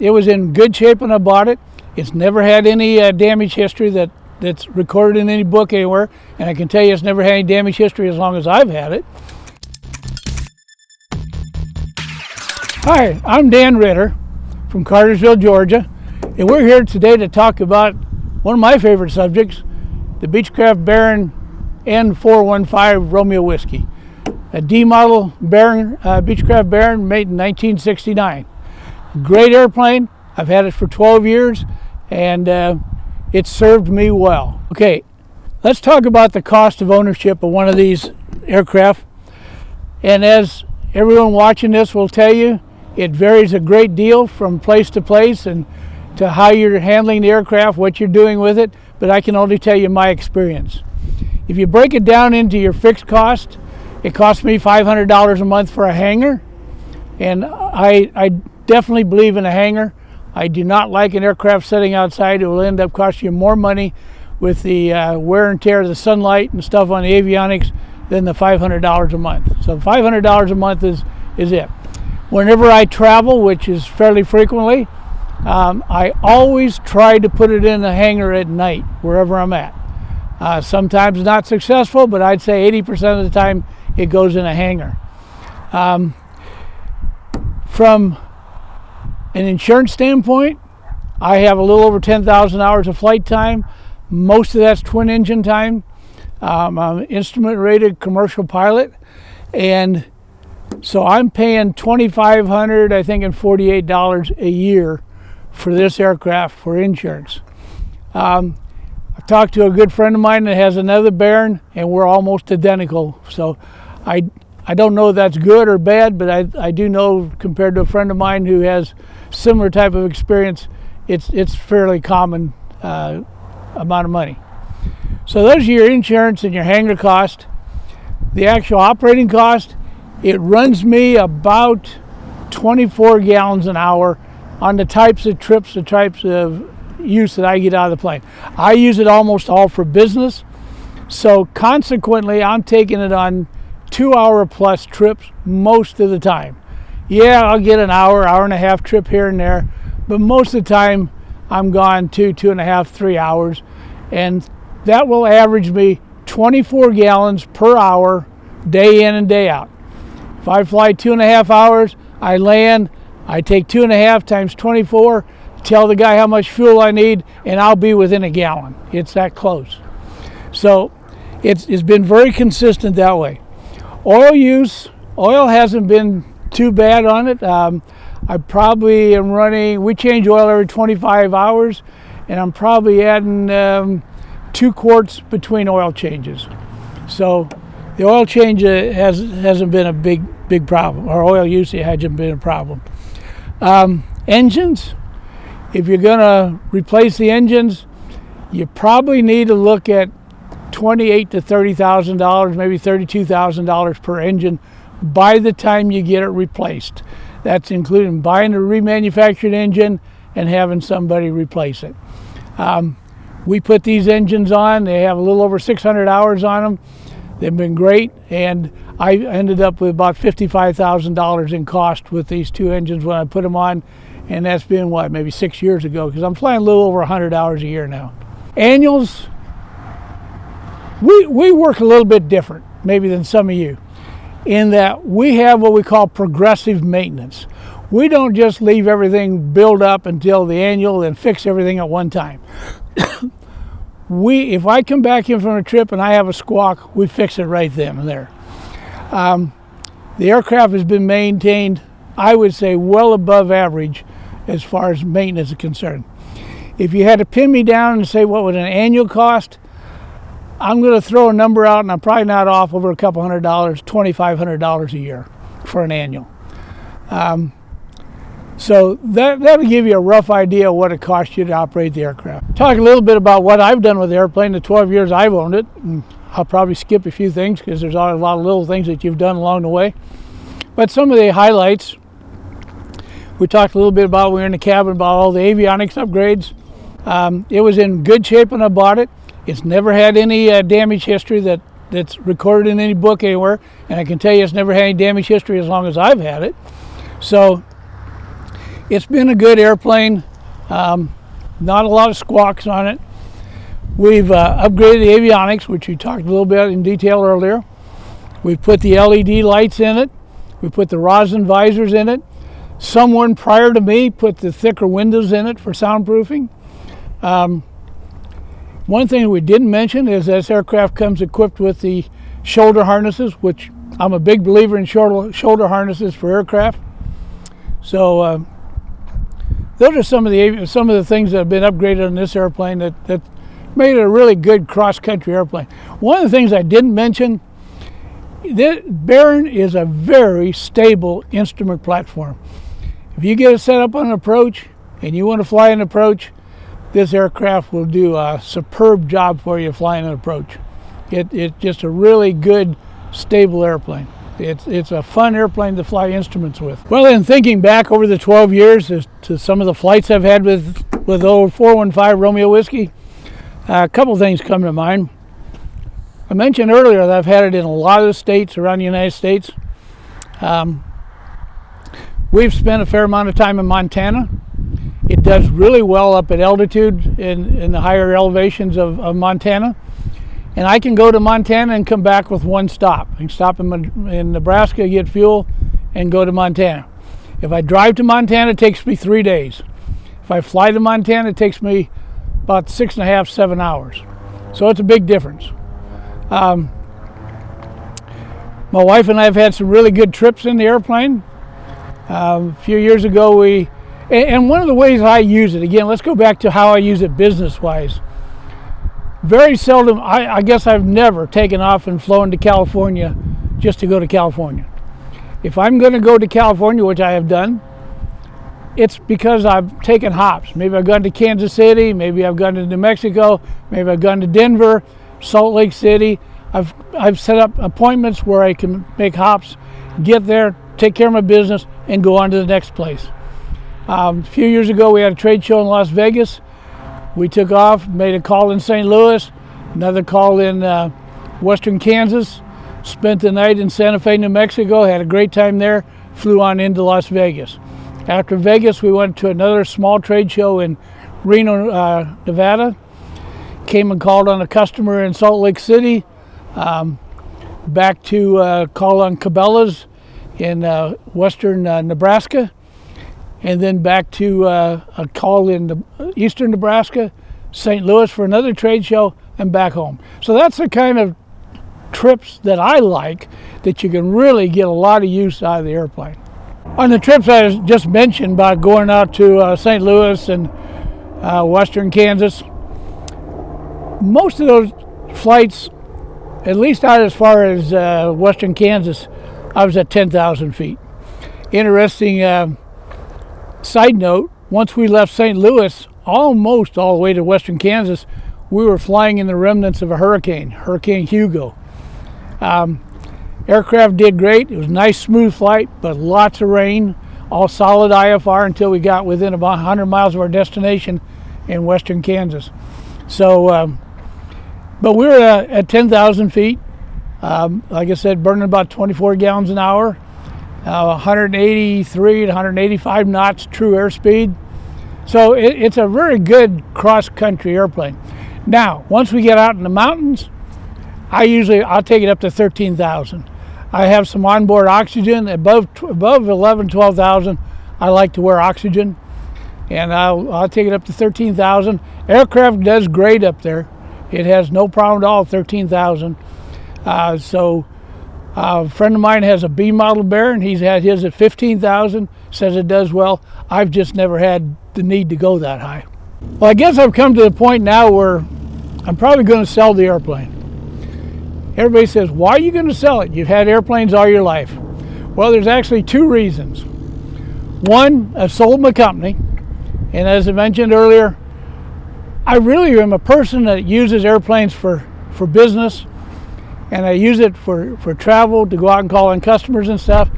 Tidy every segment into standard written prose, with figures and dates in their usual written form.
It was in good shape when I bought it. It's never had any damage history that's recorded in any book anywhere, and I can tell you it's never had any damage history as long as I've had it. Hi, I'm Dan Ritter from Cartersville, Georgia, and we're here today to talk about one of my favorite subjects, the Beechcraft Baron N415 Romeo whiskey. A D model Baron, Beechcraft Baron made in 1969. Great airplane. I've had it for 12 years and it served me well. Okay, let's talk about the cost of ownership of one of these aircraft. And as everyone watching this will tell you, it varies a great deal from place to place and to how you're handling the aircraft, what you're doing with it, but I can only tell you my experience. If you break it down into your fixed cost, it cost me $500 a month for a hangar, and I definitely believe in a hangar. I do not like an aircraft sitting outside. It will end up costing you more money with the wear and tear of the sunlight and stuff on the avionics than the $500 a month. So $500 a month is it. Whenever I travel, which is fairly frequently, I always try to put it in a hangar at night, wherever I'm at. Sometimes not successful, but I'd say 80% of the time it goes in a hangar. From an insurance standpoint, I have a little over 10,000 hours of flight time. Most of that's twin engine time. I'm an instrument rated commercial pilot, and so I'm paying $2,500, I think, and $48 a year for this aircraft for insurance. I've talked to a good friend of mine that has another Baron, and we're almost identical. So I don't know if that's good or bad, but I do know, compared to a friend of mine who has similar type of experience, it's fairly common amount of money. So those are your insurance and your hangar cost. The actual operating cost, it runs me about 24 gallons an hour on the types of trips, the types of use that I get out of the plane. I use it almost all for business, so consequently I'm taking it on 2-hour plus trips most of the time. Yeah, I'll get an hour and a half trip here and there, but most of the time I'm gone 2.5, 3 hours, and that will average me 24 gallons per hour, day in and day out. If I fly 2.5 hours, I land, I take 2.5 times 24, tell the guy how much fuel I need, and I'll be within a gallon. It's that close. So it's been very consistent that way. Oil use, oil hasn't been too bad on it. I probably am running, we change oil every 25 hours, and I'm probably adding 2 quarts between oil changes. So the oil change hasn't been a big problem, or oil use hasn't been a problem. Engines, if you're going to replace the engines, you probably need to look at $28,000 to $30,000, maybe $32,000 per engine by the time you get it replaced. That's including buying a remanufactured engine and having somebody replace it. We put these engines on, they have a little over 600 hours on them. They've been great, and I ended up with about $55,000 in cost with these 2 engines when I put them on, and that's been, maybe 6 years ago, because I'm flying a little over 100 hours a year now. Annuals, we work a little bit different, maybe than some of you, in that we have what we call progressive maintenance. We don't just leave everything build up until the annual and fix everything at one time. If I come back in from a trip and I have a squawk, we fix it right then and there. The aircraft has been maintained, I would say, well above average as far as maintenance is concerned. If you had to pin me down and say what would an annual cost, I'm going to throw a number out, and I'm probably not off over a couple $100, $2,500 a year for an annual. So that'll give you a rough idea of what it costs you to operate the aircraft. Talk a little bit about what I've done with the airplane the 12 years I've owned it. And I'll probably skip a few things because there's a lot of little things that you've done along the way. But some of the highlights, we talked a little bit about when we were in the cabin about all the avionics upgrades. It was in good shape when I bought it. It's never had any damage history that's recorded in any book anywhere, and I can tell you it's never had any damage history as long as I've had it. So It's been a good airplane. Not a lot of squawks on it. We've upgraded the avionics, which we talked a little bit in detail earlier. We've put the LED lights in it. We put the rosin visors in it. Someone prior to me put the thicker windows in it for soundproofing. One thing we didn't mention is this aircraft comes equipped with the shoulder harnesses, which I'm a big believer in shoulder harnesses for aircraft. So those are some of the things that have been upgraded on this airplane that made it a really good cross-country airplane. One of the things I didn't mention, this Baron is a very stable instrument platform. If you get it set up on an approach and you want to fly an approach, this aircraft will do a superb job for you flying an approach. It's just a really good, stable airplane. It's a fun airplane to fly instruments with. Well, in thinking back over the 12 years to some of the flights I've had with old 415 Romeo Whiskey, a couple things come to mind. I mentioned earlier that I've had it in a lot of the states around the United States. We've spent a fair amount of time in Montana. It does really well up at altitude in the higher elevations of Montana. And I can go to Montana and come back with one stop. I can stop in Nebraska, get fuel, and go to Montana. If I drive to Montana, it takes me 3 days. If I fly to Montana, it takes me about 6.5, 7 hours. So it's a big difference. My wife and I have had some really good trips in the airplane. A few years ago, and one of the ways I use it, again, let's go back to how I use it business-wise. Very seldom, I guess I've never taken off and flown to California just to go to California. If I'm going to go to California, which I have done, it's because I've taken hops. Maybe I've gone to Kansas City, maybe I've gone to New Mexico, maybe I've gone to Denver, Salt Lake City. I've set up appointments where I can make hops, get there, take care of my business, and go on to the next place. A few years ago, we had a trade show in Las Vegas. We took off, made a call in St. Louis, another call in western Kansas, spent the night in Santa Fe, New Mexico, had a great time there, flew on into Las Vegas. After Vegas, we went to another small trade show in Reno, Nevada, came and called on a customer in Salt Lake City, back to call on Cabela's in western Nebraska, and then back to a call in eastern Nebraska, St. Louis for another trade show, and back home. So that's the kind of trips that I like, that you can really get a lot of use out of the airplane. On the trips I just mentioned about going out to St. Louis and western Kansas, most of those flights, at least out as far as western Kansas, I was at 10,000 feet. Interesting side note, once we left St. Louis, almost all the way to western Kansas, we were flying in the remnants of a hurricane, Hurricane Hugo. Aircraft did great. It was a nice, smooth flight, but lots of rain, all solid IFR until we got within about 100 miles of our destination in western Kansas. So, but we were at 10,000 feet. Like I said, burning about 24 gallons an hour. 183 to 185 knots true airspeed. So it's a very good cross-country airplane. Now, once we get out in the mountains, I'll take it up to 13,000. I have some onboard oxygen. Above 11, 12,000, I like to wear oxygen. And I'll take it up to 13,000. Aircraft does great up there. It has no problem at all, 13,000. A friend of mine has a B model Baron. He's had his at 15,000, says it does well. I've just never had the need to go that high. Well, I guess I've come to the point now where I'm probably going to sell the airplane. Everybody says, why are you going to sell it? You've had airplanes all your life. Well, there's actually two reasons. One, I've sold my company, and as I mentioned earlier, I really am a person that uses airplanes for business, and I use it for travel, to go out and call on customers and stuff.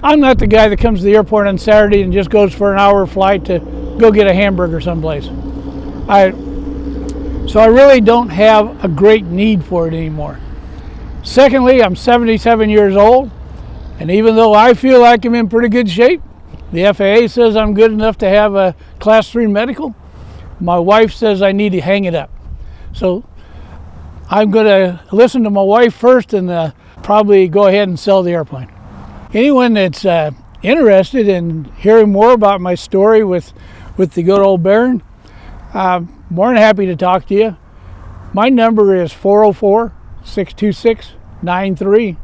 I'm not the guy that comes to the airport on Saturday and just goes for an hour flight to go get a hamburger someplace. So I really don't have a great need for it anymore. Secondly, I'm 77 years old, and even though I feel like I'm in pretty good shape, The FAA says I'm good enough to have a Class 3 medical. My wife says I need to hang it up. So I'm going to listen to my wife first and probably go ahead and sell the airplane. Anyone that's interested in hearing more about my story with the good old Baron, more than happy to talk to you. My number is 404-626-9300.